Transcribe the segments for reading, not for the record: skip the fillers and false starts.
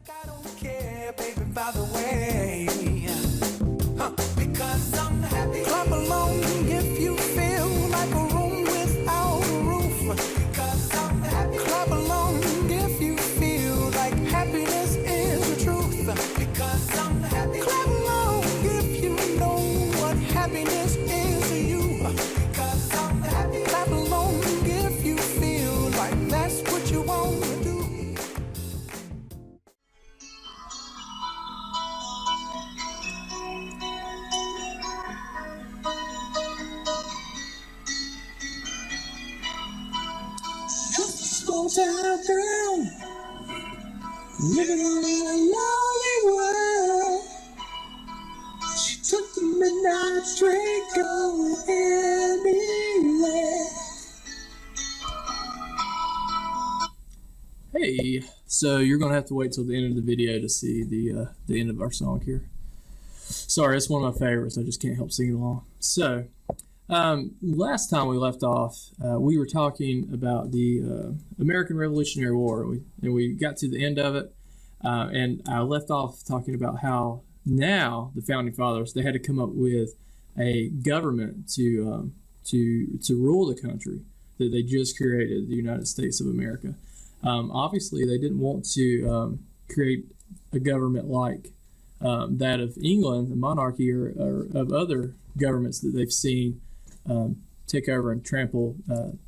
I don't care, baby, by the way. Because I'm happy. Clap along if you feel like a room without a roof. Because I'm happy. Clap along if you feel like happiness is the truth. Because I'm happy. Clap along if you know what happiness is to you. Because I'm happy. Clap along if you feel like that's what you want to do. Small town girl, living in a lonely world. She took the midnight train going anywhere. Hey, so you're gonna have to wait till the end of the video to see the end of our song here. Sorry, it's one of my favorites. I just can't help singing along. So. Last time we left off, we were talking about the American Revolutionary War, and we got to the end of it, and I left off talking about how now the Founding Fathers, they had to come up with a government to rule the country that they just created, the United States of America. Obviously, they didn't want to create a government like that of England, the monarchy, or of other governments that they've seen take over and trample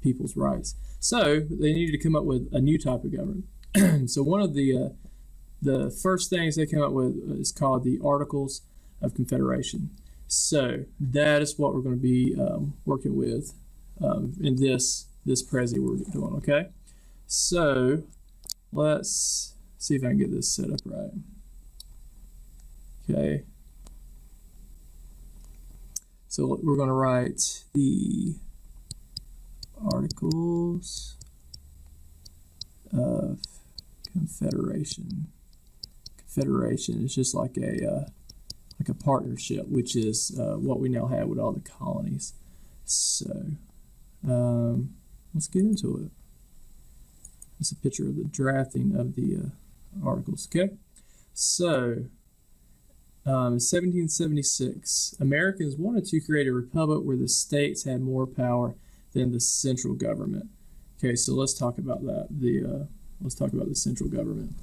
people's rights. So they needed to come up with a new type of government. So one of the first things they came up with is called the Articles of Confederation. So that is what we're going to be working with in this Prezi we're doing. Okay. So let's see if I can get this set up right. Okay. So we're going to write the Articles of Confederation. Confederation is just like a partnership, which is what we now have with all the colonies. So let's get into it. It's a picture of the drafting of the articles. Okay, so. 1776, Americans wanted to create a republic where the states had more power than the central government. Okay, so let's talk about that. Let's talk about the central government.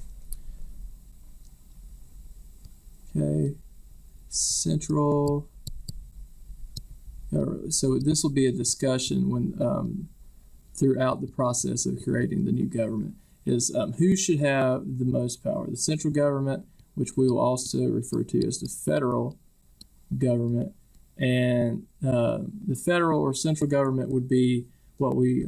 Okay, central. So this will be a discussion when throughout the process of creating the new government is who should have the most power, the central government, which we will also refer to as the federal government, and the federal or central government would be what we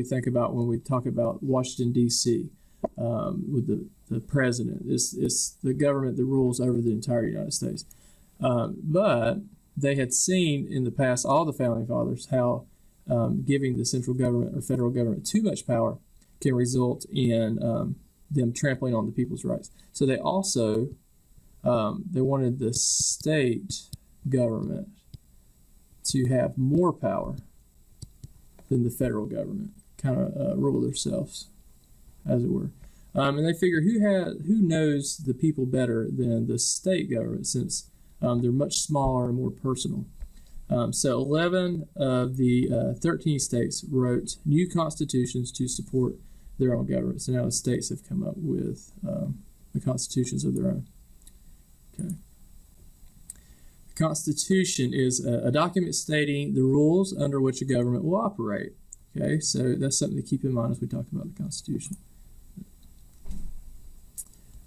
think about when we talk about Washington D.C. With the president. It's the government that rules over the entire United States. But they had seen in the past, all the Founding Fathers, how giving the central government or federal government too much power can result in them trampling on the people's rights. So they also they wanted the state government to have more power than the federal government, kind of rule themselves, as it were. And they figure who knows the people better than the state government, since they're much smaller and more personal. So 11 of the 13 states wrote new constitutions to support their own government. So now the states have come up with the constitutions of their own. Okay. The Constitution is a document stating the rules under which a government will operate. Okay, so that's something to keep in mind as we talk about the Constitution.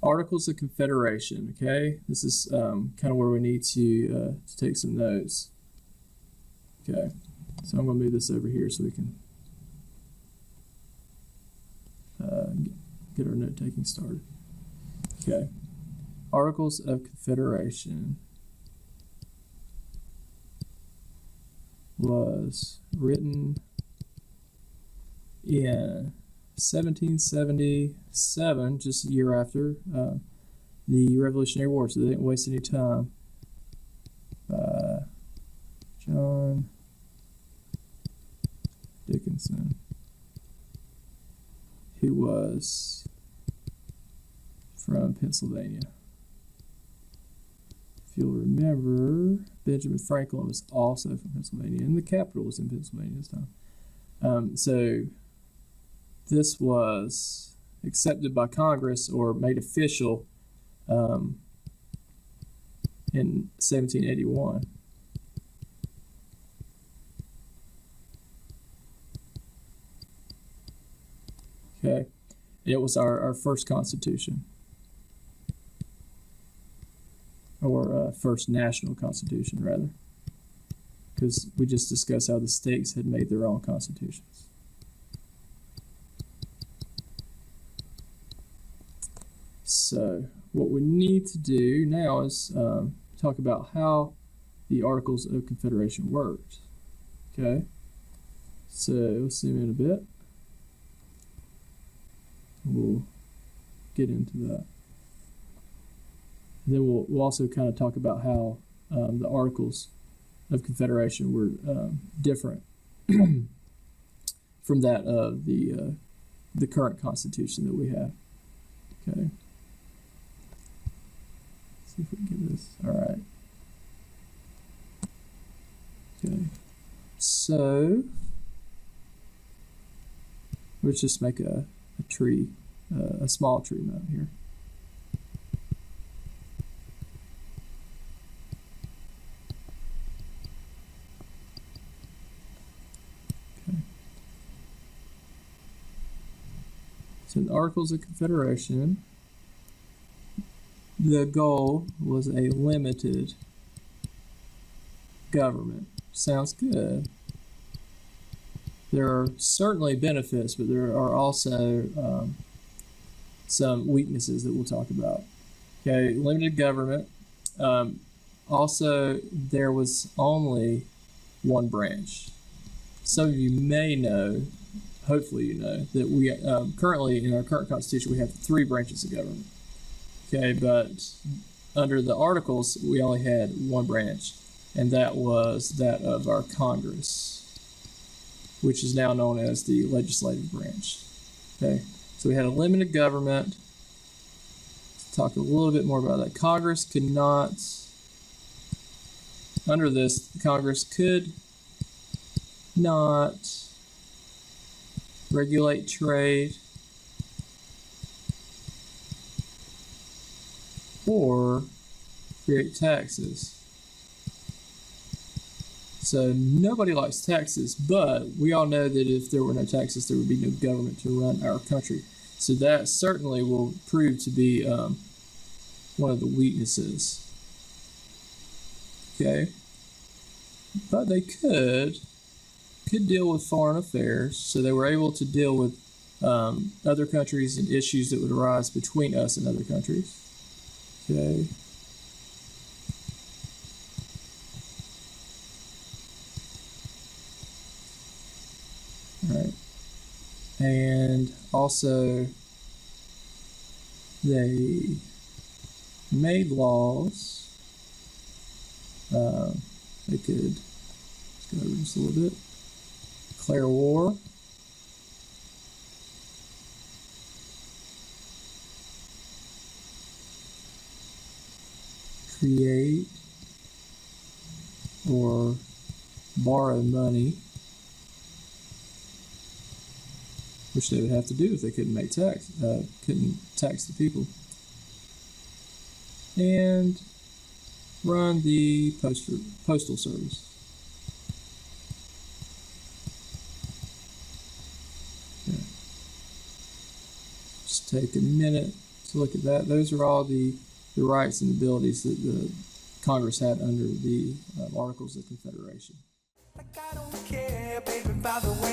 Articles of Confederation. Okay, this is kind of where we need to take some notes. Okay, so I'm going to move this over here so we can get our note taking started. Okay, Articles of Confederation was written in 1777, just a year after the Revolutionary War, so they didn't waste any time, by John Dickinson, who was from Pennsylvania. If you'll remember, Benjamin Franklin was also from Pennsylvania, and the capital was in Pennsylvania this time. So this was accepted by Congress or made official in 1781. Okay, it was our first constitution, or first national constitution, rather, because we just discussed how the states had made their own constitutions. So what we need to do now is talk about how the Articles of Confederation worked. Okay, so let's zoom in a bit. We'll get into that. And then we'll also kind of talk about how the Articles of Confederation were different from that of the current Constitution that we have. Okay. Let's see if we can get this. All right. Okay. So let's just make a tree, a small tree map here. Okay. So in the Articles of Confederation, the goal was a limited government. Sounds good. There are certainly benefits, but there are also some weaknesses that we'll talk about. Okay, limited government. Also, there was only one branch. Some of you may know, hopefully you know, that we currently, in our current Constitution, we have 3 branches of government. Okay, but under the Articles, we only had one branch, and that was that of our Congress, which is now known as the legislative branch. Okay, so we had a limited government. Let's talk a little bit more about that. Congress could not, under this, Congress could not regulate trade or create taxes. So nobody likes taxes, but we all know that if there were no taxes, there would be no government to run our country. So that certainly will prove to be one of the weaknesses. Okay, but they could deal with foreign affairs, so they were able to deal with other countries and issues that would arise between us and other countries. Okay. Alright, and also they made laws. They could, let's go over this a little bit, declare war, create or borrow money, which they would have to do if they couldn't tax the people, and run the postal service. Okay. Just take a minute to look at that. Those are all the rights and abilities that the Congress had under the Articles of Confederation. Like I don't care, baby, by the way.